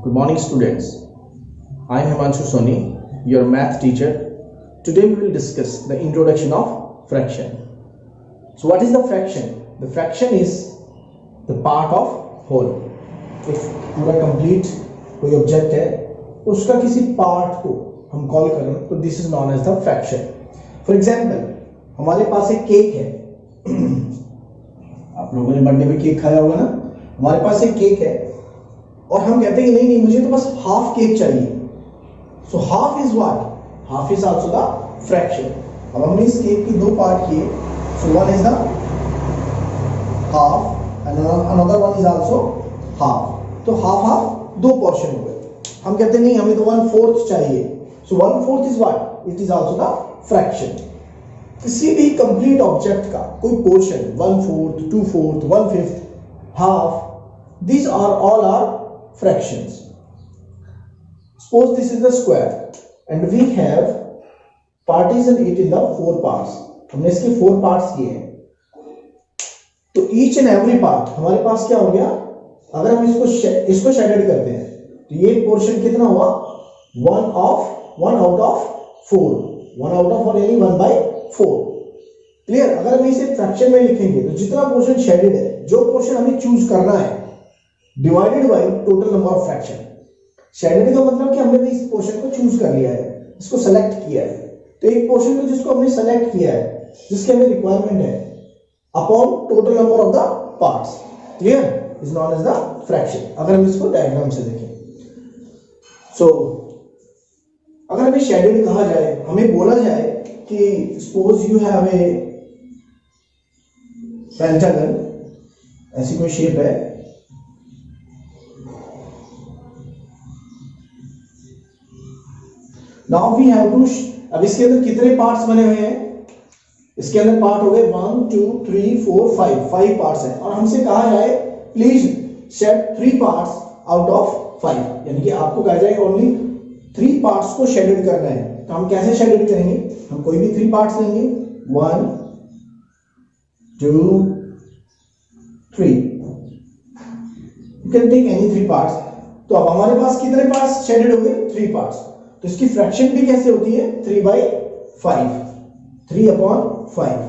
Good morning, students. I am Himanshu Soni, your math teacher. Today we will discuss the introduction of fraction. So what is the fraction? The fraction is the part of whole. If पूरा complete कोई object है उसका किसी part को हम call करें तो this is known as the fraction. For example, हमारे पास एक केक है. आप लोगों ने बर्थडे में केक खाया होगा ना. हमारे पास एक केक है और हम कहते हैं नहीं मुझे तो बस हाफ केक चाहिए. So half is what? Half is also the fraction. अब हमने इस केक के दो पार्ट किए. So one is the half and another one is also half. तो हाफ हाफ दो पोर्शन हुए. हम कहते हैं नहीं हमें तो 1/4 चाहिए. सो 1/4 is what? It is also the fraction. किसी भी कंप्लीट ऑब्जेक्ट का कोई portion 1/4, 2/4, 1/5, half, these are all are fractions. Suppose this is the square and we have partition it in the 4 parts. हमने इसके 4 parts किए हैं. तो each and every part हमारे पास क्या हो गया? अगर हम इसको शेडेड करते हैं तो ये पोर्शन कितना हुआ? 1 out of 4. 1 out of 4 यानी 1/4. क्लियर? अगर हम इसे फ्रैक्शन में लिखेंगे तो जितना पोर्शन शेडेड है, जो पोर्शन हमें चूज करना है, divided by total number of fraction. Shaded का मतलब कि हमने इस पोर्शन को चूज कर लिया है, इसको सेलेक्ट किया है. तो एक पोर्शन को जिसको हमने सेलेक्ट किया है, जिसके हमें रिक्वायरमेंट है, upon total number of the parts, clear, is known as the fraction. अगर हम इसको डायग्राम से देखें सो अगर हमें शेडेड कहा जाए, हमें बोला जाए कि suppose you have a pentagon, ऐसी कोई शेप है, नाउ वी हैव टू. अब इसके अंदर कितने पार्ट्स बने हुए हैं? इसके अंदर पार्ट हो गए 1 2 3 4 5 पार्ट्स हैं. और हमसे कहा जाए please shade 3 parts out of 5, यानी कि आपको कहा जाए ओनली 3 पार्ट्स को शेडेड करना है. तो हम कैसे शेडेड करेंगे? हम कोई भी 3 पार्ट्स लेंगे, 1 2 3. You can take any 3 parts. तो अब हमारे पास कितने पार्ट्स शेडेड हो गए? 3 पार्ट्स. तो इसकी फ्रैक्शन भी कैसे होती है? 3/5. 3/5.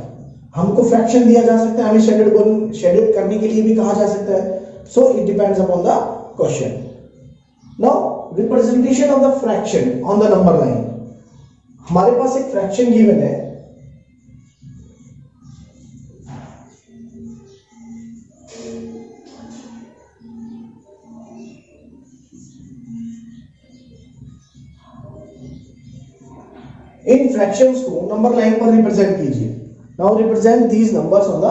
हमको फ्रैक्शन दिया जा सकता है, हमें शेडेड करने के लिए भी कहा जा सकता है. So it depends upon the question. Now representation of the fraction on the number line. हमारे पास एक फ्रैक्शन गिवन है, इन फ्रैक्शंस को नंबर लाइन पर रिप्रेजेंट कीजिए. Now represent these numbers on the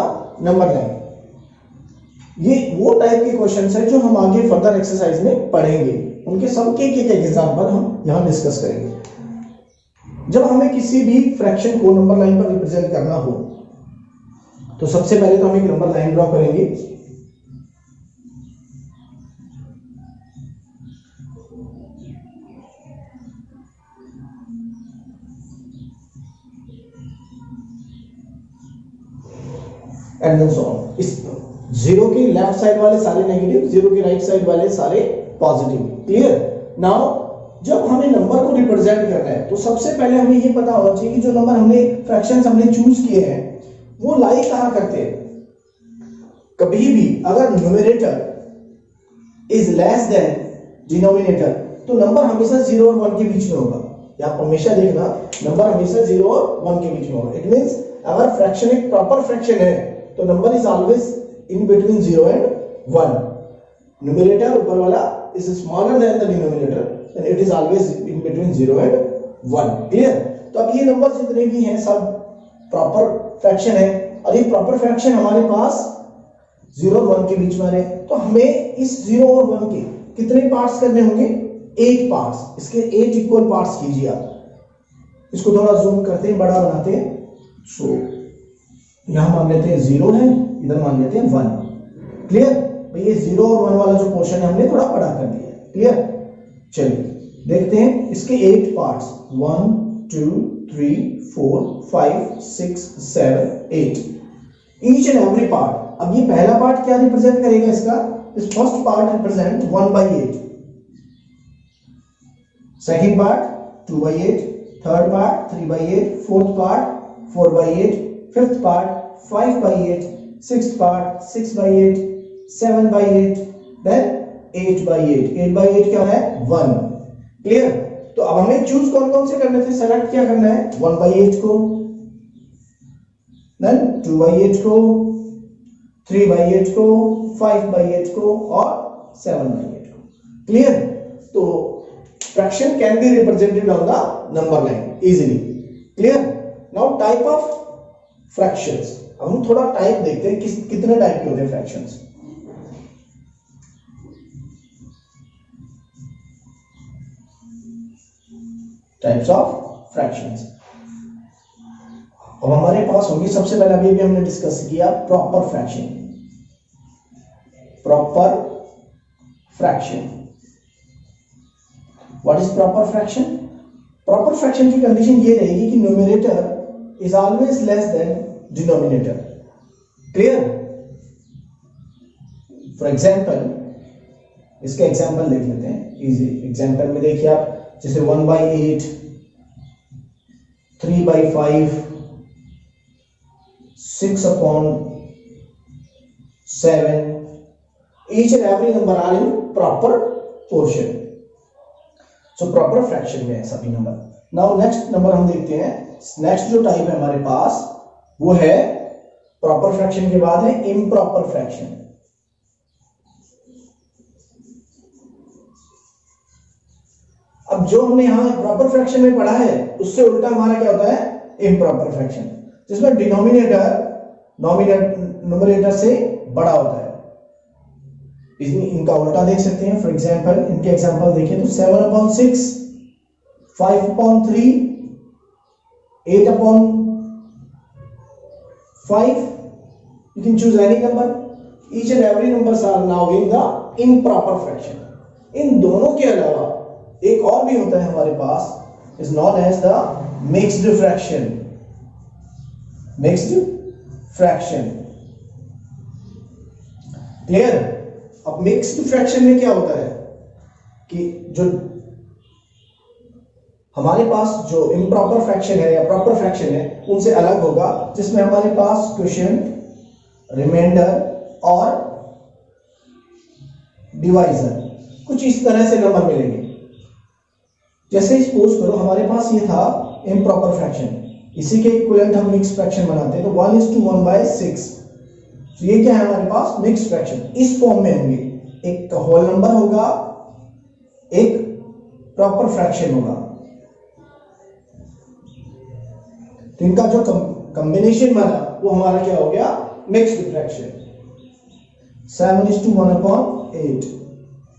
number line. ये वो टाइप के क्वेश्चंस है जो हम आगे फर्दर एक्सरसाइज में पढ़ेंगे. उनके सब के एक एग्जांपल हम यहां डिस्कस करेंगे. जब हमें किसी भी फ्रैक्शन को नंबर लाइन पर रिप्रेजेंट करना हो तो सबसे पहले तो हम एक नंबर लाइन ड्रॉ करेंगे. And then so on. इस 0 के लेफ्ट साइड वाले सारे नेगेटिव, 0 के राइट साइड वाले सारे पॉजिटिव. क्लियर? नाउ जब हमें नंबर को रिप्रेजेंट करना है तो सबसे पहले हमें ये पता होना चाहिए कि जो नंबर हमने फ्रैक्शंस हमने चूज किए हैं वो लाई कहां करते हैं. कभी भी अगर numerator is less than denominator तो नंबर हमेशा 0 और 1 के बीच में होगा. आप हमेशा देखना नंबर हमेशा 0 और 1 के बीच में होगा. इट मींस अगर फ्रैक्शन एक प्रॉपर फ्रैक्शन है तो number is always in between 0 and 1. Numerator ऊपर वाला is smaller than the denominator and it is always in between 0 and 1. clear? तो अब ये नंबर जितने भी हैं सब प्रॉपर फ्रैक्शन है और ये प्रॉपर फ्रैक्शन हमारे पास 0 और 1 के बीच में है. तो हमें इस 0 और 1 के कितने पार्ट्स करने होंगे? 8 पार्ट्स. इसके 8 इक्वल पार्ट्स कीजिए आप. इसको थोड़ा जूम करते हैं, बड़ा बनाते हैं. सो यहां मान लेते हैं 0 है, इधर मान लेते हैं 1. क्लियर? ये 0 और 1 वाला जो पोर्शन है हमने थोड़ा बड़ा कर दिया. क्लियर? चलिए देखते हैं इसके 8 parts. 1 2 3 4 5 6 7 8. Each and every part. अब ये पहला पार्ट क्या रिप्रेजेंट करेगा इसका? This first part represent 1/8. Second part 2/8, third part 3/8, fourth part 4/8, fifth part 5/8, sixth part 6/8, 7/8, then 8/8. 8/8 क्या है 1. क्लियर. तो अब हमें चूज कौन कौन से करने थे, सेलेक्ट क्या करना है 1/8 को, देन 2/8 को, 3/8 को, 5/8 को और 7/8 को. क्लियर. तो fraction can be represented on the number line easily. Clear. Now type of fractions. अब हम थोड़ा टाइप देखते हैं कितने टाइप के होते हैं फ्रैक्शंस. Types of fractions. अब हमारे पास होगी सबसे पहले, अभी भी हमने डिस्कस किया proper fraction. Proper fraction. What is proper fraction? Proper fraction की कंडीशन ये रहेगी कि numerator is always less than denominator. Clear. For example, इसका एग्जांपल देख लेते हैं. इजी एग्जांपल में देखिए आप, जैसे 1/8, 3/5, 6/7, each and every number are in proper portion. So proper fraction में है सभी नंबर. Now next नंबर हम देखते हैं. नेक्स्ट जो टाइप है हमारे पास वो है, प्रॉपर फ्रैक्शन के बाद है इम्प्रॉपर फ्रैक्शन. अब जो हमने यहां प्रॉपर फ्रैक्शन में पढ़ा है उससे उल्टा हमारा क्या होता है इम्प्रॉपर फ्रैक्शन, जिसमें डिनोमिनेटर न्यूमरेटर से बड़ा होता है. इनका उल्टा देख सकते हैं. फॉर एग्जांपल इनके एग्जांपल देखें तो 7/6, 5/3, 8/5. You can choose any number. Each and every numbers are now in the improper fraction. इन दोनों के अलावा एक और भी होता है हमारे पास, is known as the mixed fraction. Mixed fraction. Clear? अब मिक्स्ड फ्रैक्शन में क्या होता है कि जो हमारे पास जो इम्प्रॉपर फ्रैक्शन है या प्रॉपर फ्रैक्शन है उनसे अलग होगा, जिसमें हमारे पास क्वोशिएंट, रिमाइंडर और डिवाइजर कुछ इस तरह से नंबर मिलेंगे. जैसे सपोज करो हमारे पास ये था इम्प्रॉपर फ्रैक्शन, इसी के इक्विवेलेंट हम मिक्स्ड फ्रैक्शन बनाते हैं तो 1:1/6. तो ये क्या है हमारे पास मिक्स्ड फ्रैक्शन. इस फॉर्म में होंगे, एक होल नंबर होगा, एक प्रॉपर फ्रैक्शन होगा. तो इनका जो कॉम्बिनेशन बना वो हमारा क्या हो गया mixed fraction. 7:1/8,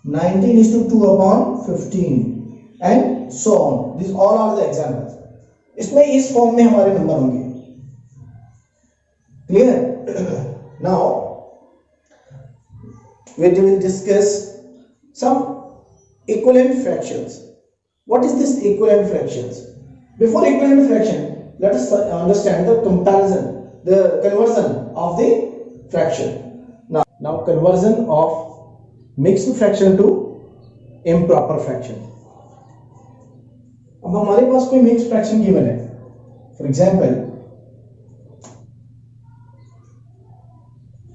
19:2/15 and so on. These all are the examples. इसमें इस फॉर्म में हमारे नंबर होंगे. Clear. Now we will discuss some equivalent fractions. What is this equivalent fractions? Before equivalent fraction, let us understand the comparison, the conversion of the fraction. Now conversion of mixed fraction to improper fraction. अब हमारे पास कोई mixed fraction given है. For example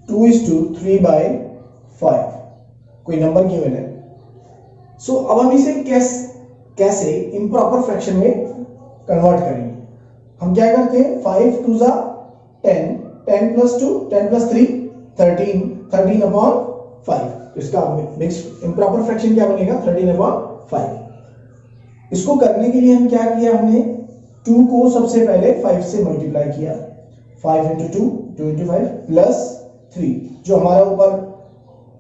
2:3/5 कोई number given है. सो अब हम इसे कैसे इम्प्रॉपर फ्रैक्शन में कन्वर्ट करेंगे. हम क्या करते हैं 5 2 10, 10 + 2, 10 + 3 13, 13/5. इसका मिक्स्ड इम्प्रॉपर फ्रैक्शन क्या बनेगा 13/5. इसको करने के लिए हम क्या किया, हमने 2 को सबसे पहले 5 से मल्टीप्लाई किया. 5 × 2 2 × 5 प्लस 3, जो हमारा ऊपर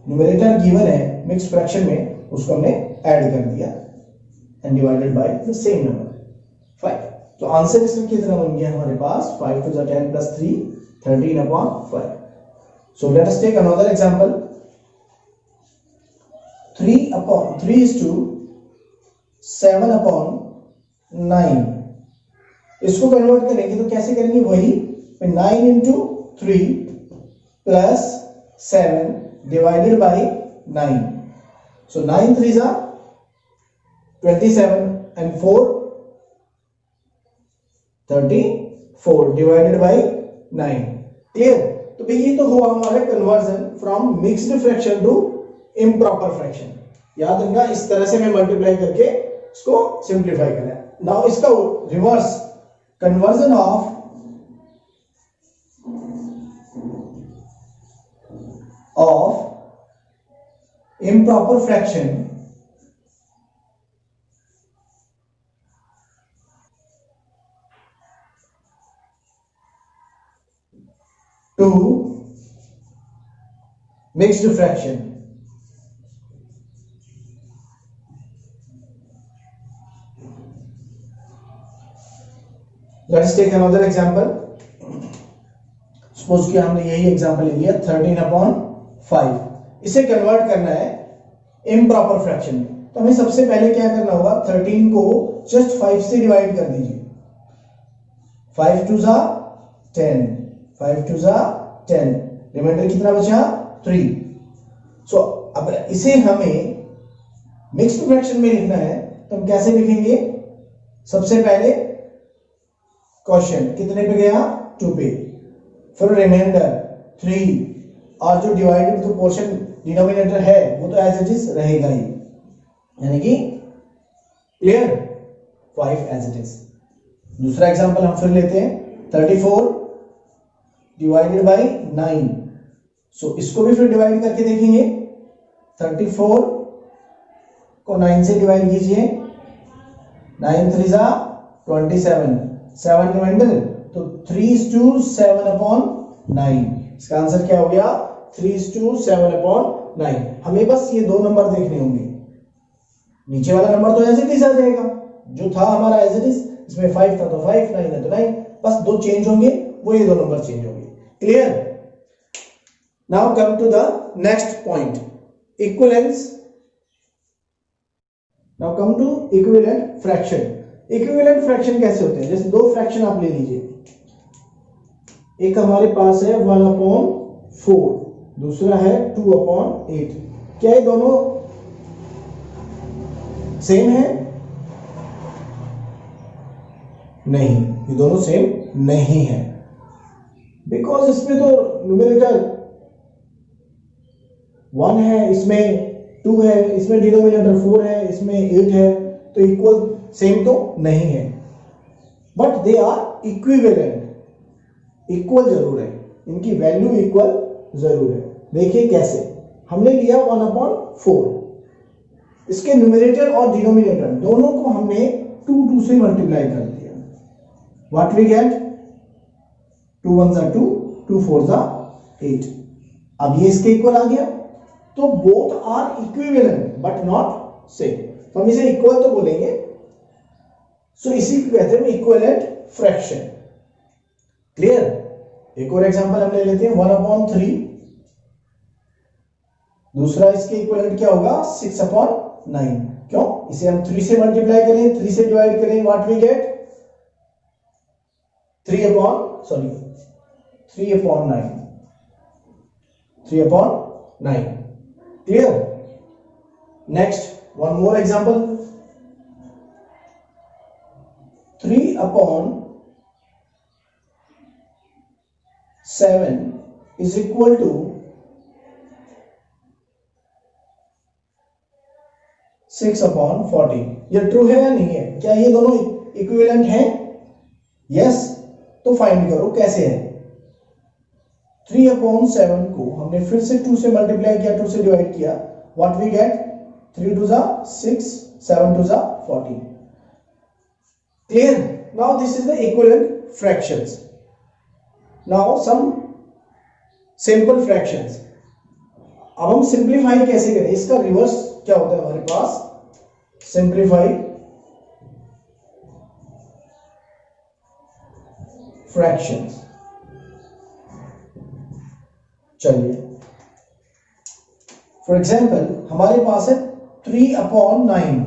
न्यूमरेटर गिवन है मिक्स्ड फ्रैक्शन में उसको हमने ऐड कर दिया and divided by the same number 5. तो आंसर इसका कितना बन गया हमारे पास 5 2 10 + 3 13/5. So let us take another example. 3/7/9. इसको कन्वर्ट करेंगे तो कैसे करेंगे, वही 9 × 3 + 7 divided by 9. So 9 3s are 27. And 34 divided by 9। Clear? तो भाई ये तो हुआ हमारा conversion from mixed fraction to improper fraction. याद रखना, इस तरह से मैं मल्टीप्लाई करके इसको सिंप्लीफाई करना है। नाउ इसका reverse, conversion of improper fraction to mixed fraction। Let's take another example। Suppose कि हमने यही एग्जांपल ले लिया 13/5, इसे कन्वर्ट करना है इम्प्रॉपर फ्रैक्शन में। तो हमें सबसे पहले क्या करना होगा, 13 को जस्ट 5 से डिवाइड कर दीजिए। 5 2 जा 10, 5 2 जा 10, रिमाइंडर कितना बचा 3। सो अब इसे हमें मिक्स्ड फ्रैक्शन में लिखना है, तो हम कैसे लिखेंगे? सबसे पहले क्वोशिएंट कितने पे गया 2 पे, फिर रिमाइंडर 3, और जो डिवाइडेड तो पोर्शन डिनोमिनेटर है वो तो एज इट इज रहेगा ही, यानी कि क्लियर 5 एज इट इज। दूसरा एग्जांपल हम फिर लेते हैं 34 डिवाइडेड बाय 9। सो इसको भी फिर डिवाइड करके देखेंगे। 34 को 9 से डिवाइड कीजिए, 9 3 जा 27, 7 रिमाइंडर, तो 3:7/9। इसका आंसर क्या हो गया 3:7/9। हमें बस ये दो नंबर देखने होंगे, नीचे वाला नंबर तो एज इट इज आ जाएगा, जो था हमारा एज इट इज, इसमें 5 था तो 5, 9 है तो 9, बस दो चेंज होंगे, वो ये दो नंबर चेंज होंगे। Clear? Now come to the next point, equivalence. Now come to equivalent fraction. Equivalent fraction कैसे होते हैं? जैसे दो फ्रैक्शन आप ले लीजिए, एक हमारे पास है 1/4, दूसरा है 2/8। क्या ये दोनों सेम है? नहीं, ये दोनों सेम नहीं है, बिकॉज इसमें तो न्यूमरेटर 1 है, इसमें 2 है, इसमें डिनोमिनेटर 4 है, इसमें 8 है, तो इक्वल सेम तो नहीं है, but they are equivalent. Equal जरूर है, इनकी वैल्यू इक्वल जरूर है। देखिए कैसे, हमने लिया 1/4, इसके न्यूमरेटर और डिनोमिनेटर दोनों को हमने 2 से मल्टीप्लाई कर दिया। What we gate? 2 1 जा 2, 2 4 जा 8। अब ये इसके इक्वल आ गया, तो both are equivalent but not same, तो हम इसे इक्वल तो बोलेंगे। सो इसी को कहते हैं इक्विवेलेंट फ्रैक्शन। क्लियर? एक और एग्जांपल हम ले लेते हैं 1/3, दूसरा इसके इक्विवेलेंट क्या होगा 6/9। क्यों? इसे हम 3 से मल्टीप्लाई करें, 3 से डिवाइड करें, what we get 3/9। Clear? Next one more example, 3/7 is equal to 6/40। ये ट्रू है या नहीं है? क्या ये दोनों इक्विवेलेंट हैं? यस। तो फाइंड करो कैसे है। 3/7 को हमने फिर से 2 से मल्टीप्लाई किया, 2 से डिवाइड किया, व्हाट वी गेट 3 2 जा 6, 7 2 जा 40। Clear? Now this is the equivalent fractions. Now some simple fractions. अब हम सिंप्लीफाई कैसे करें? इसका रिवर्स क्या होता है हमारे पास? Simplify fractions. चलिए फॉर एग्जाम्पल हमारे पास है 3/9।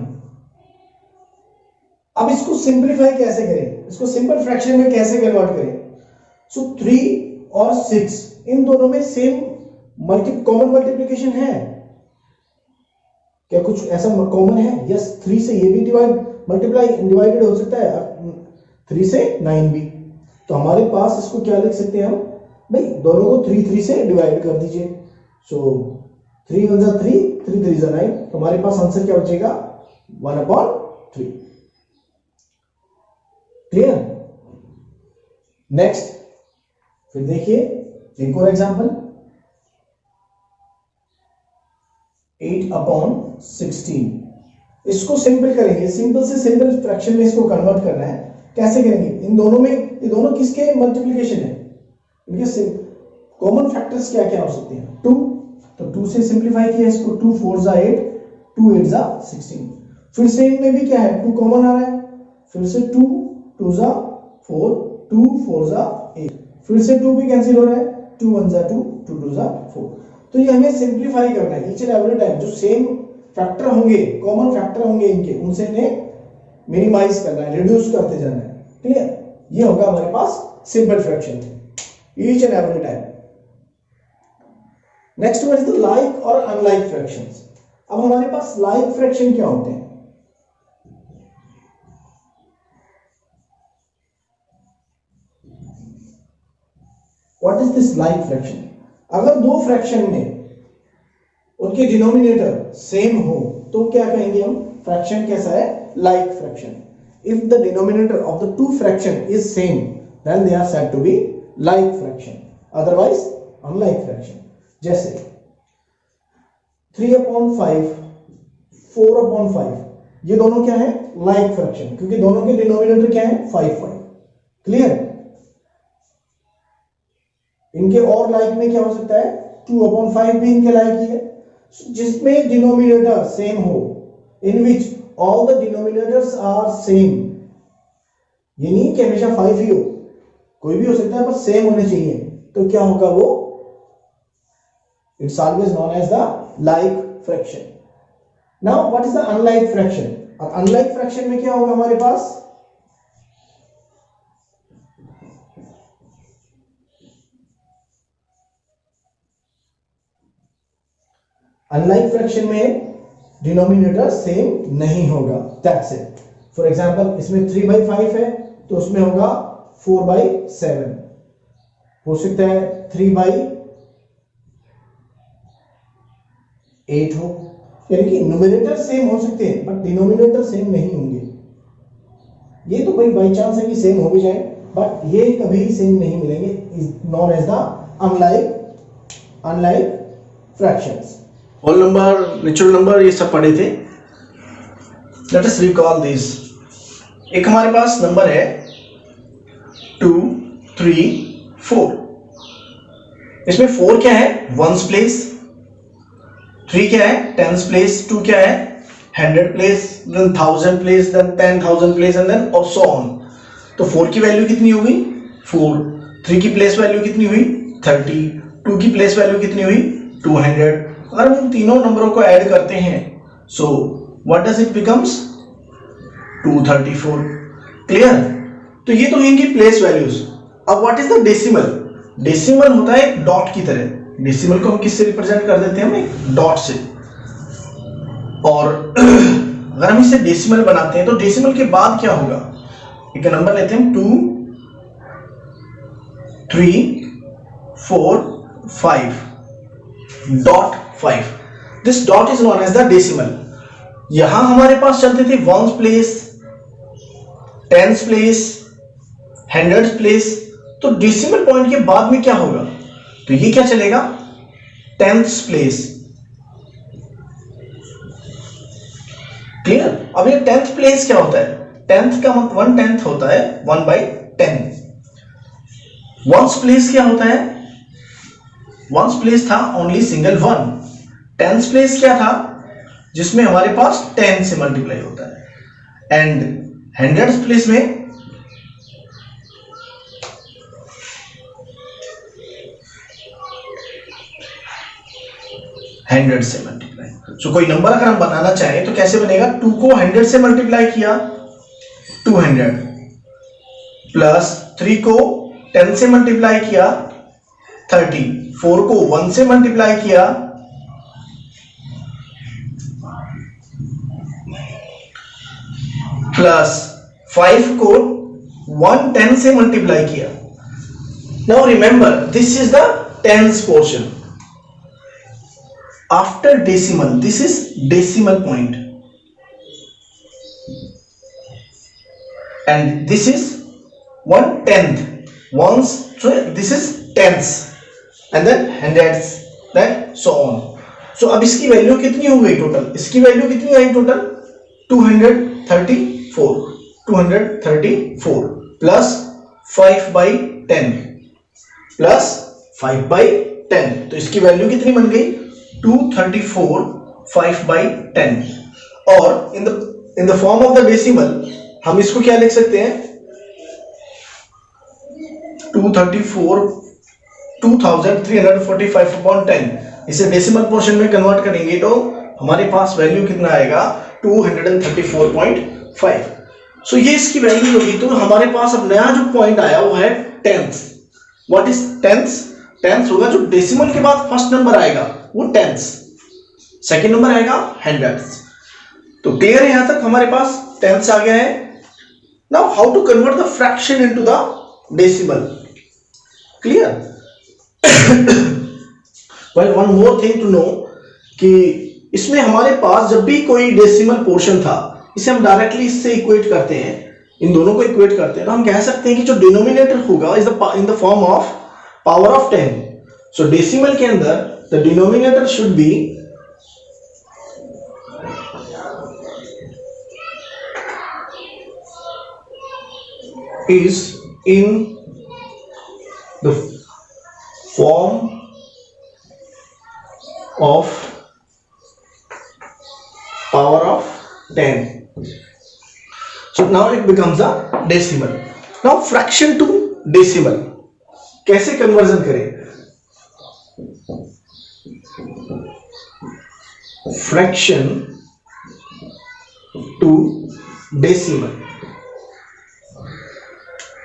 अब इसको सिंप्लीफाई कैसे करें? इसको सिंपल फ्रैक्शन में कैसे कन्वर्ट करें? सो 3 और 6 इन दोनों में सेम कॉमन मल्टीप्लिकेशन है क्या? कुछ ऐसा कॉमन है? यस, 3 से ये भी डिवाइड मल्टीप्लाई डिवाइडेड हो सकता है 3 से 9 भी। तो हमारे पास इसको क्या लिख सकते हैं हम भाई, दोनों को 3 से डिवाइड कर दीजिए। सो 3 1 जा 3, 3 3 जा 9, तो हमारे पास आंसर क्या बचेगा 1/3। क्लियर? नेक्स्ट फिर देखिए एक और एग्जांपल, 8/16। इसको सिंपल करेंगे, सिंपल से सिंपल फ्रैक्शन में इसको कन्वर्ट करना है। कैसे करेंगे? इन दोनों में, ये दोनों किसके मल्टीप्लिकेशन है, इनके कॉमन फैक्टर्स क्या क्या हो सकते हैं? 2, तो 2 से सिंप्लीफाई किया इसको, 2 4 जा 8, 2 8 जा 16। फिर से इनमें भी क्या है, 2 कॉमन आ रहा है, फिर से 2 2 जा 4, 2 4 जा 8, फिर से 2 भी कैंसिल हो रहा है, 2 1 जा 2, 2 2 जा 4। तो ये हमें सिंप्लीफाई करना है ईच एंड एवरी टाइम। जो सेम फैक्टर होंगे, कॉमन फैक्टर होंगे इनके, उनसे इन्हें मिनिमाइज करना है, रिड्यूस करते जाना है। क्लियर? ये होगा हमारे पास simple fraction each and every time. Next one is the like और अनलाइक फ्रैक्शंस। अब हमारे पास लाइक फ्रैक्शन क्या होते हैं? What is this like fraction? अगर दो फ्रैक्शन में उनके डिनोमिनेटर सेम हो तो क्या कहेंगे हम? फ्रैक्शन कैसा है? Like fraction. If the denominator of the two fraction is same then they are said to be like fraction, otherwise unlike fraction. जैसे 3/5, 4/5, ये दोनों क्या है? लाइक फ्रैक्शन, क्योंकि दोनों के डिनोमिनेटर क्या है? 5 5। क्लियर? इनके और लाइक में क्या हो सकता है? 2/5 भी इनके लाइक ही है। जिसमें डिनोमिनेटर सेम हो, in which all the denominators are same, ये नहीं कि हमेशा 5 ही हो, कोई भी हो सकता है, पर सेम होने चाहिए, तो क्या होगा वो? It's always known as the like fraction. Now what is the unlike fraction? और अनलाइक फ्रैक्शन में क्या होगा हमारे पास? अनलाइक फ्रैक्शन में डिनोमिनेटर सेम नहीं होगा, दैट्स इट। फॉर एग्जांपल इसमें 3/5 है तो उसमें होगा 4/7, हो सकता है 3/8 हो, यानी कि न्यूमरेटर सेम हो सकते हैं बट डिनोमिनेटर सेम नहीं होंगे। ये तो भाई बाई चांस है कि सेम हो भी जाए, बट ये कभी सेम नहीं मिलेंगे, is known as the unlike fractions. Whole number, natural number, ये सब पढ़े थे। Let us recall this. एक हमारे पास नंबर है 2 3 4। इसमें 4 क्या है? वंस प्लेस, 3 क्या है? टेंस प्लेस, 2 क्या है? 100 place, then 1000 place, then 10,000 place, and then और सो ऑन। तो 4 की वैल्यू कितनी हुई? 4। 3 की प्लेस वैल्यू कितनी हुई? 30। 2 की प्लेस वैल्यू कितनी हुई? 200। अगर हम इन तीनों नंबरों को ऐड करते हैं, so what does it becomes? 234। Clear? तो ये तो इनकी प्लेस वैल्यूज। अब what is the decimal? Decimal होता है एक डॉट की तरह। डेसिमल को हम किससे रिप्रेजेंट कर देते हैं? हम एक डॉट से। और अगर हम इसे डेसिमल बनाते हैं तो डेसिमल के बाद क्या होगा? एक नंबर लेते हैं 2 3 4 5 dot 5। This dot is known as the decimal. यहां हमारे पास चलते थे ones place, tens place, hundreds place. तो डेसिमल पॉइंट के बाद में क्या होगा? तो ये क्या चलेगा? Tenths place. क्लियर? अब ये टेंथ प्लेस क्या होता है? टेंथ का 1/10 होता है 1/10। वंस प्लेस क्या होता है? वंस प्लेस था ओनली सिंगल 1। टेंस प्लेस क्या था? जिसमें हमारे पास 10 से मल्टीप्लाई होता है। एंड हंड्रेड्स प्लेस में 100 से मल्टीप्लाई। सो कोई नंबर अगर हम बनाना चाहें तो कैसे बनेगा? 2 को 100 से मल्टीप्लाई किया 200, प्लस 3 को 10 से मल्टीप्लाई किया 30, 4 को 1 से मल्टीप्लाई किया 20, प्लस 5 को 110 से मल्टीप्लाई किया। Now remember this is the tens portion after decimal, this is decimal point and this is 1/10 ones, so this is tens and then hundreds then so on. So अब इसकी value कितनी हो गई total, इसकी value कितनी आई total 234 plus 5/10 plus 5/10, तो इसकी value कितनी बन गई 234 5/10। और इन the form of the decimal हम इसको क्या लिख सकते हैं 2345/10। इसे डेसिमल पोर्शन में कन्वर्ट करेंगे तो हमारे पास वैल्यू कितना आएगा 234.5। सो ये इसकी वैल्यू होगी। तो हमारे पास अब नया जो पॉइंट आया वो है tenth. What is tenth? Tenth होगा जो डेसिमल के बाद फर्स्ट नंबर आएगा वो टेंथ, सेकेंड नंबर आएगा हंड्रेड्स। तो क्लियर है, यहां तक हमारे पास टेंथ आ गया है। Now how to convert the fraction into the decimal, clear? Well one more thing to know कि इसमें हमारे पास जब भी कोई डेसिमल पोर्शन था इसे हम डायरेक्टली इससे इक्वेट करते हैं, इन दोनों को इक्वेट करते हैं, तो हम कह सकते हैं कि जो डिनोमिनेटर होगा is in the form of power of 10। So decimal के अंदर the denominator should be is in the form of power of 10. So now it becomes a decimal. Now fraction to decimal कैसे conversion करें? Fraction to decimal.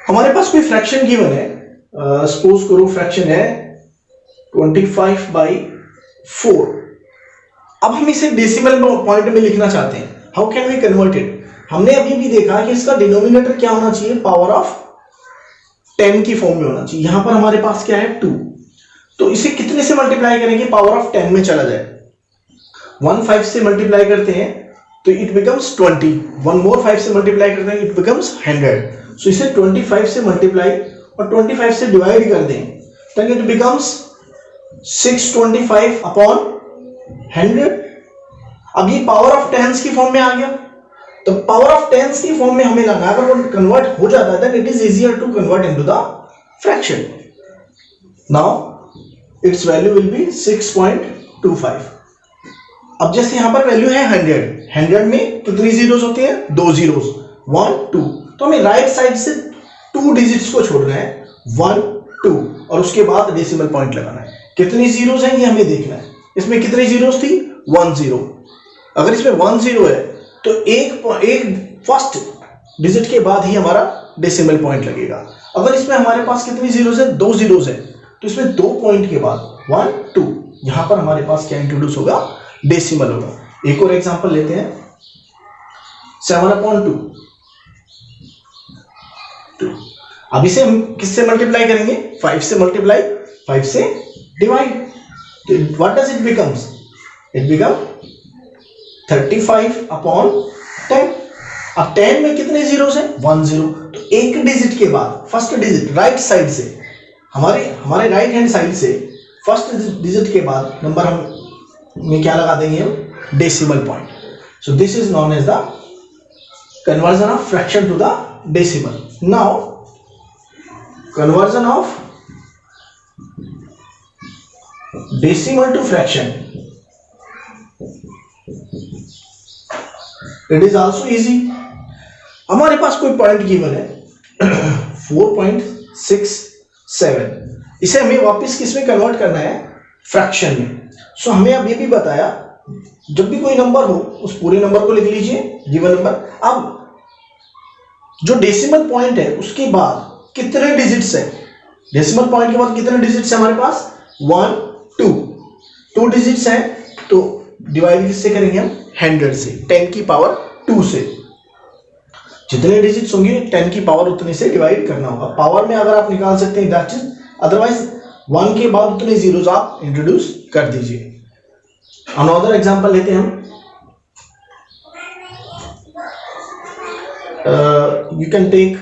हमारे पास कोई fraction given है, suppose करो fraction है 25/4। अब हम इसे डेसिमल पॉइंट में लिखना चाहते हैं, how can we convert it? हमने अभी भी देखा कि इसका डिनोमिनेटर क्या होना चाहिए, पावर ऑफ 10 की फॉर्म में होना चाहिए। यहां पर हमारे पास क्या है 2, तो इसे कितने से मल्टीप्लाई करेंगे, पावर ऑफ 10 में चला जाए, 1 5 से मल्टीप्लाई करते हैं तो इट बिकम्स 20, 1 मोर 5 से मल्टीप्लाई करते हैं इट बिकम्स 100। सो इसे 25 से मल्टीप्लाई और 25 से डिवाइड कर दें देन इट बिकम्स 625/100। अब ये पावर ऑफ 10 की फॉर्म में आ गया, तो पावर ऑफ 10 की फॉर्म में हमें लगा, अगर वो कन्वर्ट हो जाता है then it is easier to convert into the fraction. Now its value will be 6.25। अब जैसे यहां पर वैल्यू है 100 में कितनी जीरोस होती हैं, 2 जीरोस, 1 2, तो हमें राइट साइड से 2 डिजिट्स को छोड़ना है, 1 2, और उसके बाद डेसिमल पॉइंट लगाना है। कितनी जीरोस हैं ये हमें देखना है। इसमें कितनी जीरोस थी, 1 0। अगर इसमें 1 0 है तो एक फर्स्ट डिजिट के बाद ही हमारा डेसिमल पॉइंट लगेगा। अगर इसमें हमारे पास कितनी जीरोस है, 2 जीरोस है, तो इसमें 2 पॉइंट के बाद 1 2 यहां पर हमारे पास क्या इंट्रोड्यूस होगा, डेसिमल होगा। एक और एग्जांपल लेते हैं, 7/2। अब इसे हम किससे मल्टीप्लाई करेंगे, 5 से मल्टीप्लाई, 5 से divide, what does it becomes, it become 35/10। अब 10 में कितने जीरोस हैं, 1 0, तो एक डिजिट के बाद फर्स्ट डिजिट राइट साइड से, हमारे राइट हैंड साइड से फर्स्ट डिजिट के बाद नंबर हम में क्या लगा देंगे, हम decimal point. So this is known as the conversion of fraction to the decimal. Now conversion of decimal to fraction, it is also easy। हमारे पास कोई पॉइंट गिवन है 4.67, इसे हमें वापस किस में कन्वर्ट करना है, फ्रैक्शन में। सो हमें अब ये भी बताया जब भी कोई नंबर हो उस पूरे नंबर को लिख लीजिए, गिवन नंबर। अब जो डेसिमल पॉइंट है उसके बाद कितने डिजिट्स है, डेसिमल पॉइंट के बाद कितने डिजिट्स है हमारे पास, 1 2 डिजिट्स है, तो डिवाइड किससे करेंगे हम, 100 से, 10 की पावर 2 से। जितने डिजिट्स होंगे 10 की पावर उतने से डिवाइड करना होगा। पावर में अगर आप निकाल सकते हैं दैट इज, अदरवाइज 1 के बाद उतने जीरोस आप इंट्रोड्यूस कर दीजिए। अनदर एग्जांपल लेते हैं हम, यू कैन टेक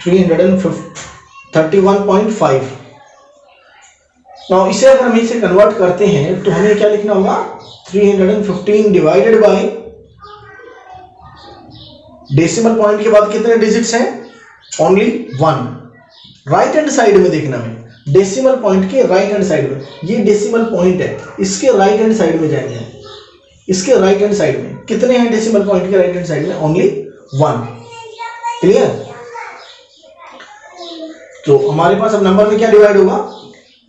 331.5। नाउ इसे अगर हम इसे कन्वर्ट करते हैं तो हमें क्या लिखना होगा, 315 डिवाइडेड बाय, डेसिमल पॉइंट के बाद कितने डिजिट्स हैं, ओनली 1। राइट हैंड साइड में देखना है, डेसिमल पॉइंट के राइट हैंड साइड में, ये डेसिमल पॉइंट है, इसके राइट हैंड साइड में जाएंगे, इसके राइट हैंड साइड में कितने हैं डेसिमल पॉइंट के राइट हैंड साइड में, ओनली 1। क्लियर? तो हमारे पास अब नंबर में क्या डिवाइड होगा,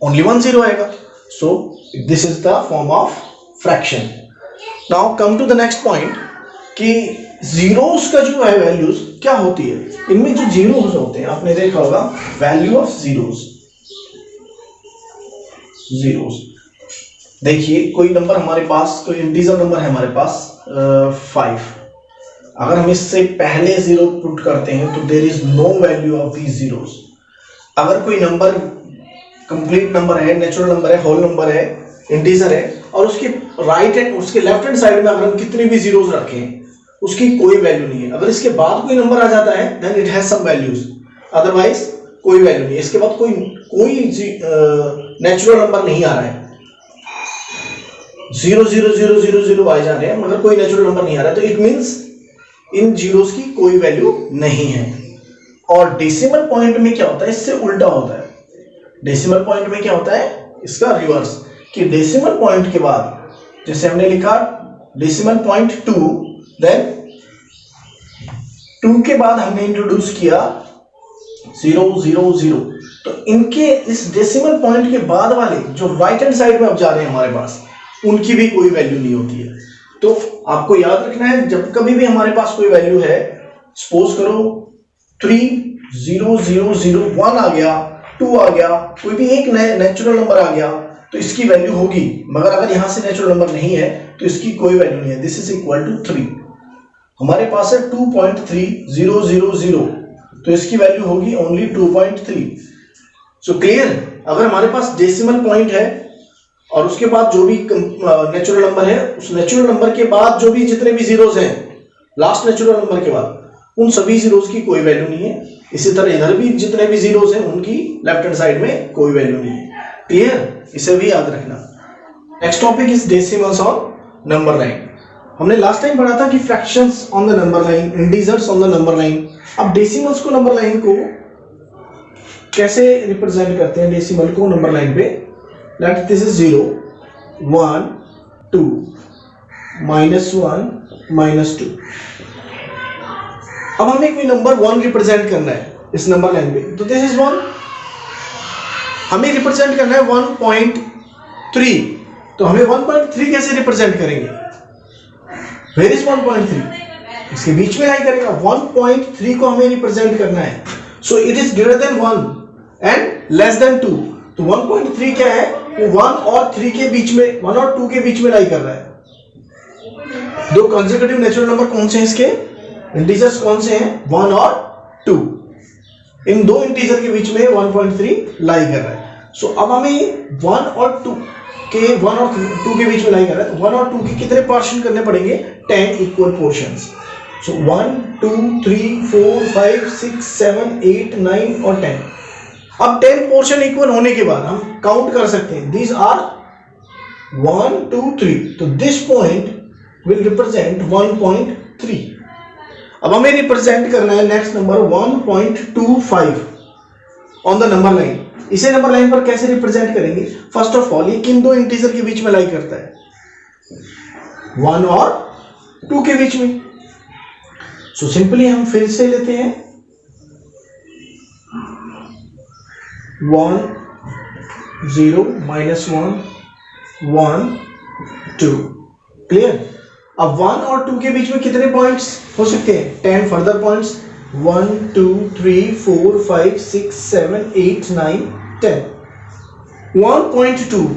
ओनली 1 0 आएगा। So this is the form of fraction. Now come to the next point कि जीरोस का जो है वैल्यूज क्या होती है, इनमें जो जीरोस होते हैं आपने देखा होगा, वैल्यू ऑफ जीरोस। देखिए कोई नंबर हमारे पास, कोई इंटीजर नंबर है हमारे पास 5, अगर हम इससे पहले 0 पुट करते हैं तो there is no value of these zeros. अगर कोई नंबर कंप्लीट नंबर है, नेचुरल नंबर है, होल नंबर है, इंटीजर है, और उसके राइट हैंड, उसके लेफ्ट हैंड साइड में अगर हम कितनी भी जीरोस रखें उसकी कोई वैल्यू नहीं है। अगर इसके बाद कोई नंबर आ जाता है then it has some values, otherwise कोई वैल्यू नहीं है। इसके बाद कोई नेचुरल नंबर नहीं आ रहा है, 0 0 0 0 0 आ जा रहे हैं मगर कोई नेचुरल नंबर नहीं आ रहा है, तो इट मींस इन जीरोस की कोई वैल्यू नहीं है। और डेसिमल पॉइंट में क्या होता है, इससे उल्टा होता है। डेसिमल पॉइंट में क्या होता है, इसका रिवर्स, कि डेसिमल पॉइंट के बाद जैसे हमने लिखा डेसिमल पॉइंट 2, देन 2 के बाद हमने इंट्रोड्यूस किया 0 0 0, तो इनके इस डेसिमल पॉइंट के बाद वाले जो राइट हैंड साइड में अब जा रहे हैं हमारे पास, उनकी भी कोई वैल्यू नहीं होती है। तो आपको याद रखना है, जब कभी भी हमारे पास कोई वैल्यू है, सपोज करो 3 0 0 0 1 आ गया, 2 आ गया, कोई भी एक नेचुरल नंबर आ गया तो इसकी वैल्यू होगी, मगर अगर यहां से नेचुरल नंबर नहीं है तो इसकी कोई वैल्यू नहीं है। This is equal to 3। हमारे पास है 2.3000, तो इसकी वैल्यू होगी ओनली 2.3। So clear? अगर हमारे पास डेसिमल पॉइंट है और उसके बाद जो भी नेचुरल नंबर है, उस नेचुरल नंबर के बाद जो भी जितने भी जीरोस हैं, लास्ट नेचुरल नंबर के बाद, उन सभी जीरोस की कोई वैल्यू नहीं है। इसी तरह इधर भी जितने भी जीरोस हैं उनकी लेफ्ट हैंड साइड में कोई वैल्यू नहीं है। क्लियर? इसे भी याद रखना। Next topic is decimals on number line. हमने लास्ट टाइम पढ़ा था कि fractions on the number line, integers on the number line. अब डेसिमल्स को नंबर लाइन को कैसे रिप्रेजेंट करते हैं, डेसिमल को नंबर लाइन पे, लेट दिस इज 0 1 2 -1 -2। अब हमें कोई नंबर 1 रिप्रेजेंट करना है इस नंबर लाइन पे, तो दिस इज 1। हमें रिप्रेजेंट करना है 1.3, तो हमें 1.3 कैसे रिप्रेजेंट करेंगे? Where is 1.3? इसके बीच में लाई करेगा। 1.3 को हमें रिप्रेजेंट करना है, so it is greater than 1 and less than 2। तो 1.3 क्या है, वो 1 और 3 के बीच में, 1 और 2 के बीच में लाई कर रहा है। दो कंसेक्यूटिव नेचुरल नंबर कौन से हैं इसके, इंटीजर्स कौन से हैं, 1 और 2। इन दो इंटीजर के बीच में 1.3 लाई कर रहा है। सो अब हमें 1 और 2 के बीच में लाई कर रहा है, तो 1 और 2 के कितने पोर्शन करने पड़ेंगे, 10 इक्वल पोर्शंस। सो 1 2 3 4 5 6 7 8 9 और 10। अब 10 पोर्शन इक्वल होने के बाद हम काउंट कर सकते हैं, दीज आर 1 2 3, तो दिस पॉइंट विल रिप्रेजेंट 1.3। अब हमें रिप्रेजेंट करना है next number 1.25 on the number line. इसे नंबर लाइन पर कैसे रिप्रेजेंट करेंगे? फर्स्ट ऑफ ऑल ये किन दो इंटीजर के बीच में लाई करता है, 1 और 2 के बीच में। सो सिंपली हम फिर से लेते हैं 1 0 -1 1 2। क्लियर? अब 1 और 2 के बीच में कितने पॉइंट्स हो सकते हैं, 10 फर्दर पॉइंट्स, 1 2 3 4 5 6 7 8 9 10। 1.2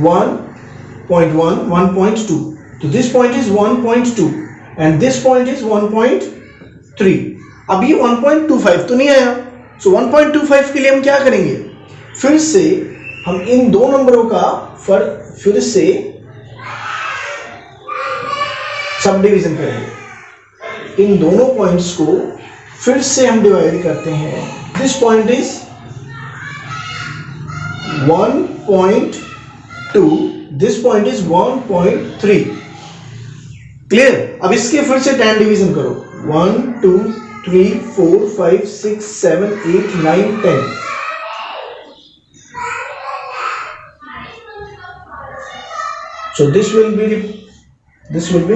1.1 1.2, तो this point is 1.2 and this point is 1.3। अब ये 1.25 तो नहीं आया, सो 1.25 के लिए हम क्या करेंगे, फिर से हम इन दो नंबरों का फिर से सब डिवीजन करेंगे। इन दोनों पॉइंट्स को फिर से हम डिवाइड करते हैं। This point is 1.2, this point is 1.3। Clear? अब इसके फिर से 10 डिवीजन करो। 1 2 3 4 5 6 7 8 9 10। So this will be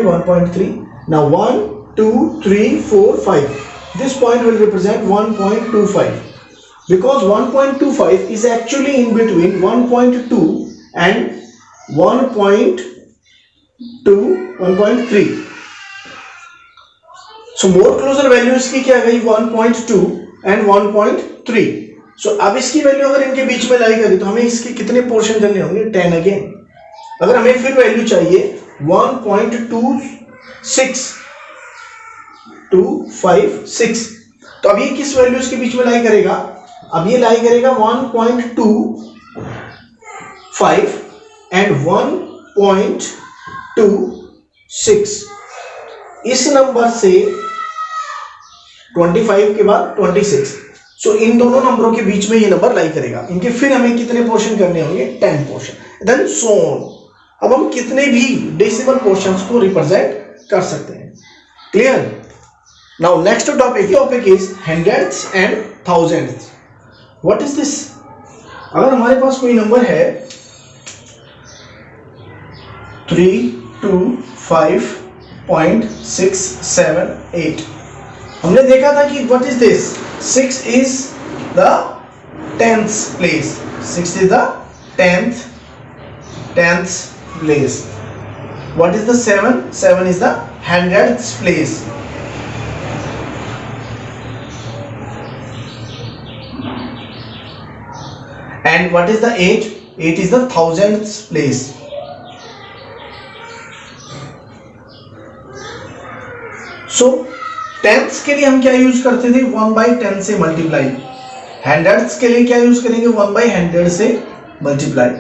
1.3. Now 1 2 3 4 5. This point will represent 1.25 because 1.25 is actually in between 1.2 and 1.3. So more closer value इसकी क्या गई, 1.2 and 1.3. So अब इसकी वैल्यू अगर इनके बीच में लाई करी तो हमें इसके कितने पोर्शन करने होंगे, 10 अगेन। अगर हमें फिर वैल्यू चाहिए 1.256 तो अब ये किस वैल्यू इसके बीच में लाई करेगा, अब ये लाई करेगा 1.25 एंड 1.26। इस नंबर से 25 के बाद 26, सो इन दोनों नंबरों के बीच में ये नंबर लाई करेगा। इनके फिर हमें कितने पोर्शन करने होंगे, 10 पोर्शन, देन सो ऑन। अब हम कितने भी डेसिमल पोर्शंस को रिप्रेजेंट कर सकते हैं। Clear? Now next topic is hundreds and thousands. What is this? अगर हमारे पास कोई नंबर है 325.678, हमने देखा था कि what is this, 6 is the 10th place, 6 is the 10th place. What is the 7? 7 is the 100th place. And what is the 8? 8 is the 1000th place. So टेंथ्स के लिए हम क्या यूज करते थे, 1/10 से मल्टीप्लाई। हंड्रेड्स के लिए क्या यूज करेंगे, 1/100 से मल्टीप्लाई।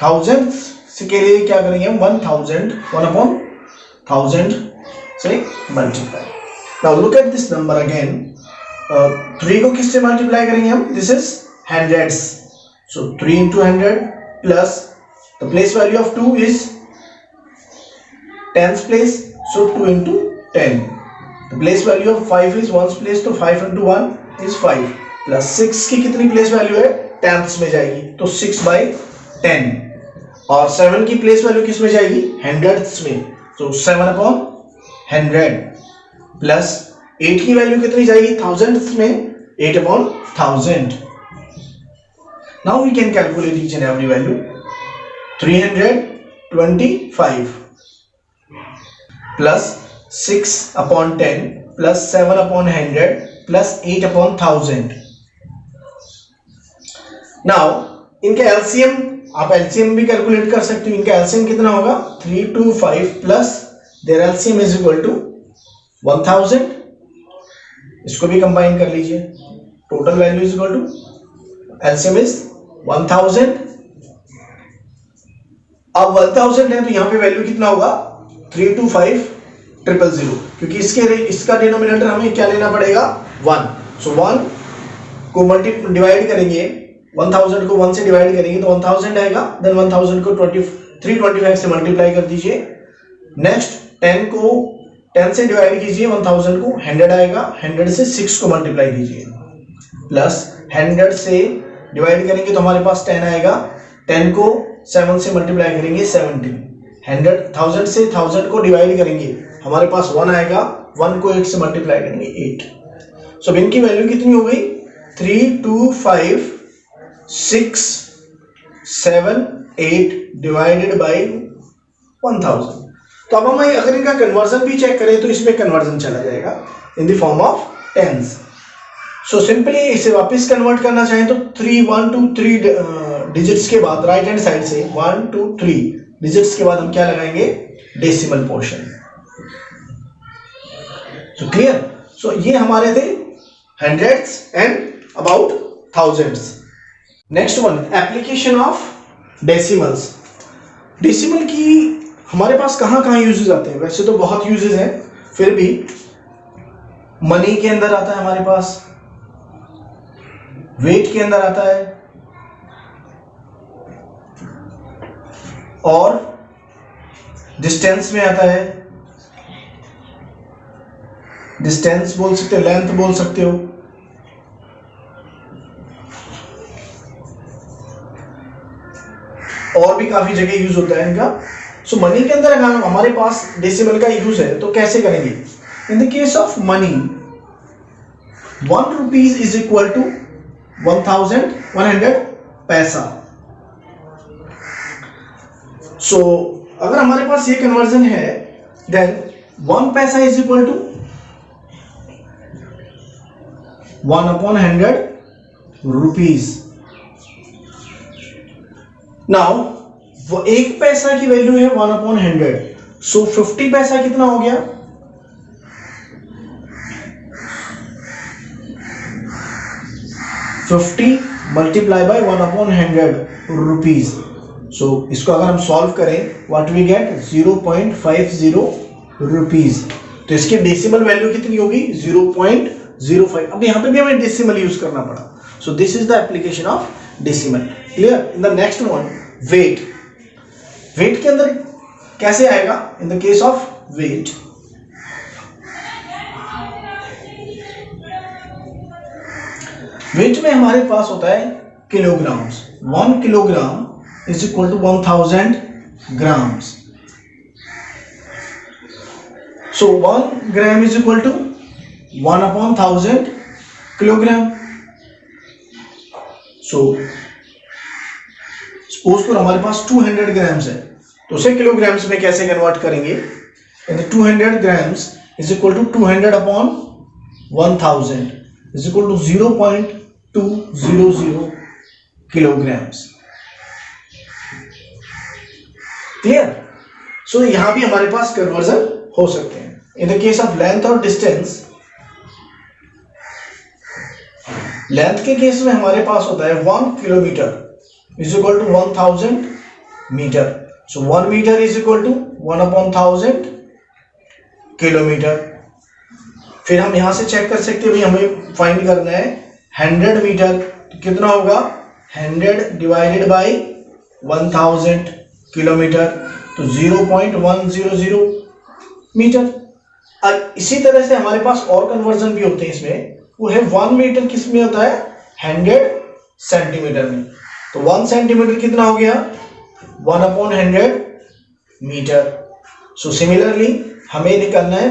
1000 के लिए क्या करेंगे हम, 1000 1/1000 से multiply. Now look at this number again. 3 को किससे मल्टीप्लाई करेंगे हम, this is hundreds, so 3 into 100 plus the place value of 2 is 10th place, so 2 into 10. The place value of 5 is 1's place, तो 5 into 1 is 5 प्लस 6 की कितनी place value है, 10th में जाएगी, तो 6/10। और 7 की प्लेस वैल्यू किस में जाएगी, 100ths में, तो 7/100 प्लस 8 की वैल्यू कितनी जाएगी, 1000ths में, 8/1000। Now we can calculate each and every value. 325 plus 6/10 plus 7/100 plus 8/1000। Now इनका एलसीएम, आप एलसीएम भी कैलकुलेट कर सकते हो। इनका एलसीएम कितना होगा, 325 plus their LCM is equal to 1000। इसको भी कंबाइन कर लीजिए, total value is equal to LCM is 1000। अब 1000 है तो यहां पे वैल्यू कितना होगा, 325,000, क्योंकि इसका डिनोमिनेटर हमें क्या लेना पड़ेगा, 1। सो 1 को डिवाइड करेंगे, 1000 को 1 से डिवाइड करेंगे तो 1000 आएगा। देन 1000 को 325 से मल्टीप्लाई कर दीजिए। नेक्स्ट 10 को 10 से डिवाइड कीजिए, 1000 को 100 आएगा। 100 से 6 को मल्टीप्लाई कीजिए, प्लस 100 से डिवाइड करेंगे तो हमारे पास 10 आएगा। 10 को 7 से मल्टीप्लाई करेंगे, 17। 1000 से 1000 को डिवाइड करेंगे, हमारे पास 1 आएगा। 1 को 8 से मल्टीप्लाई करेंगे, 8। सो इनकी वैल्यू कितनी हो गई, 325,678 डिवाइडेड बाय 1000। तो अब हम अगर इनका कन्वर्जन भी चेक करें तो इसमें कन्वर्जन चला जाएगा in the form of tens. So simply इसे वापस कन्वर्ट करना चाहें तो 1 2 3 डिजिट्स के बाद राइट हैंड साइड से 1 2 3 डिजिट्स के बाद हम क्या लगाएंगे, decimal portion. So clear. So ये हमारे थे hundreds and about thousands. Next one, application of decimals. Decimal की हमारे पास कहां कहां यूजेस आते हैं? वैसे तो बहुत यूजेस हैं, फिर भी मनी के अंदर आता है हमारे पास, वेट के अंदर आता है, और डिस्टेंस में आता है। डिस्टेंस बोल सकते हो, लेंथ बोल सकते हो। और भी काफी जगह यूज होता है इनका। सो मनी के अंदर अगर हमारे पास डेसिमल का यूज है तो कैसे करेंगे? In the case of money, 1 rupees is equal to 1100 paisa. सो अगर हमारे पास ये कन्वर्जन है, then 1 paisa is equal to 1/100 rupees. Now वो 1 पैसा की वैल्यू है 1/100, सो 50 पैसा कितना हो गया? 50 मल्टीप्लाई बाय 1/100 रुपीज। सो इसको अगर हम सॉल्व करें, व्हाट वी गेट? 0.50 रुपीज। तो इसकी डेसिमल वैल्यू कितनी होगी? 0.05। अब यहां पे भी हमें डेसिमल यूज करना पड़ा। So this is the application of decimal. Clear. In the next one, wait. Wait के अंदर कैसे आएगा? In the case of weight, weight में हमारे पास होता है kilograms. 1 kilogram is equal to 1000 grams. So 1 gram is equal to 1/1000 kilogram. So suppose करो हमारे पास 200 ग्राम्स है, तो उसे किलोग्राम्स में कैसे कन्वर्ट करेंगे? 200 grams is equal to 200/1000 is equal to 0.200 kilograms. Clear. So यहां भी हमारे पास कन्वर्जन हो सकते हैं। In the case of length और डिस्टेंस, लेंथ के केस में हमारे पास होता है 1 kilometre is equal to 1000 metre. So 1 metre is equal to 1/1000 kilometre. फिर हम यहां से चेक कर सकते हैं, भाई हमें फाइंड करना है 100 मीटर, तो कितना होगा? 100 डिवाइडेड बाई 1000 किलोमीटर, तो 0.100 मीटर। और इसी तरह से हमारे पास और कन्वर्जन भी होते हैं इसमें। वो है 1 मीटर किस में होता है? 100 सेंटीमीटर में। तो 1 सेंटीमीटर कितना हो गया? 1/100 मीटर। सो सिमिलरली हमें निकालना है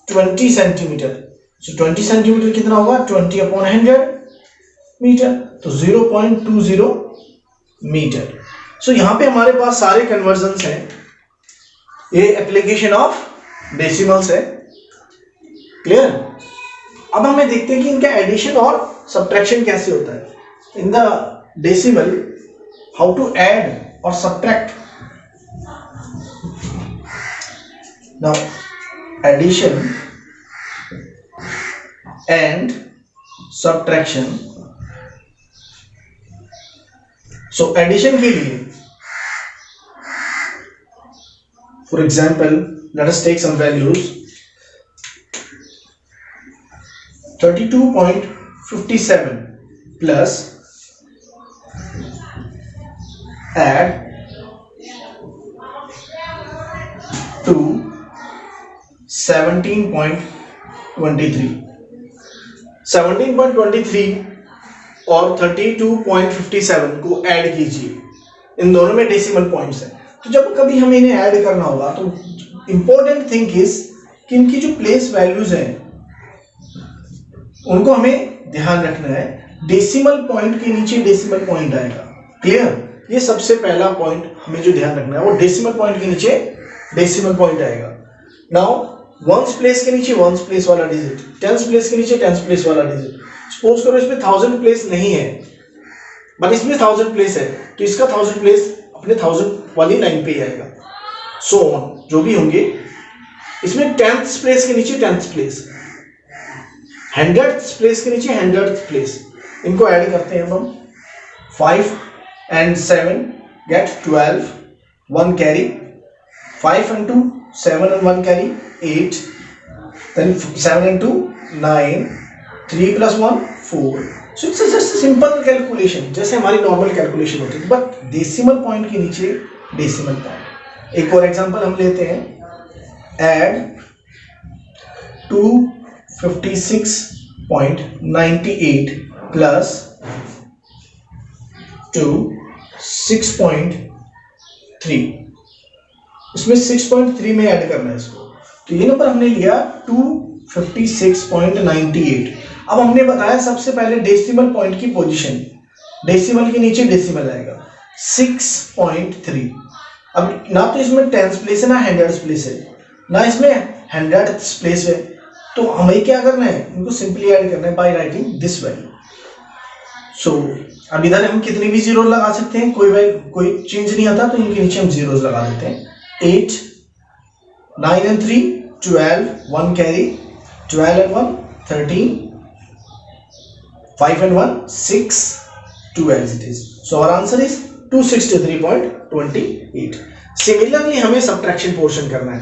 20 सेंटीमीटर। सो 20 सेंटीमीटर कितना होगा? 20/100 मीटर, तो 0.20 मीटर। सो यहां पे हमारे पास सारे कन्वर्जन्स हैं। ये एप्लीकेशन ऑफ डेसिमल्स है। क्लियर। अब हमें देखते हैं कि इनका एडिशन और सब्ट्रैक्शन कैसे होता है। In the decimal, how to add और subtract. Now addition and subtraction. So addition के लिए, for example, let us take some values. 32.57 plus add to 17.23 और 32.57 को ऐड कीजिए। इन दोनों में डेसिमल पॉइंट्स हैं, तो जब कभी हमें इन्हें ऐड करना होगा तो इंपॉर्टेंट थिंग इज कि इनकी जो प्लेस वैल्यूज हैं उनको हमें ध्यान रखना है। डेसिमल पॉइंट के नीचे डेसिमल पॉइंट आएगा। क्लियर। ये सबसे पहला पॉइंट हमें जो ध्यान रखना है, वो डेसिमल पॉइंट के नीचे डेसिमल पॉइंट आएगा। नाउ वंस प्लेस के नीचे वंस प्लेस वाला डिजिट, टेंस प्लेस के नीचे टेंस प्लेस वाला डिजिट। सपोज करो इसमें 1000 प्लेस नहीं है, बट इसमें 1000 प्लेस है, तो इसका 1000 प्लेस अपने 1000 वाली लाइन पे ही आएगा। सो ऑन जो भी होंगे इसमें 10th प्लेस के नीचे 10th प्लेस, 100th प्लेस के नीचे 100th प्लेस, इनको ऐड करते हैं हम। 5 and 7 get 12, 1 carry, 5 and 2 7 and 1 carry 8, then 7 and 2 9, 3 plus 1 4। So it's just a simple calculation, जैसे हमारी नॉर्मल कैलकुलेशन होती है, बट डेसिमल पॉइंट के नीचे डेसिमल पॉइंट। एक और एग्जांपल हम लेते हैं, ऐड 256.98 प्लस 6.3, इसमें 6.3 में ऐड करना है इसको। तो ये नंबर हमने लिया 256.98। अब हमने बताया सबसे पहले डेसिमल पॉइंट की पोजीशन, डेसिमल के नीचे डेसिमल आएगा 6.3। अब ना तो इसमें 10th प्लेस है ना 100th प्लेस है, ना इसमें 100th प्लेस है, तो हमें क्या करना है, इनको सिंपली ऐड करना है बाय राइटिंग दिस वैल्यू। सो अब इधर हम कितनी भी जीरो लगा सकते हैं, कोई चेंज नहीं आता, तो इनके नीचे हम जीरोस लगा देते हैं। 8, 9 and 3 12, 1 carry, 12 and 1 13, 5 and 1 6, 2 as it is. So our answer is 263.28. Similarly हमें subtraction portion करना है।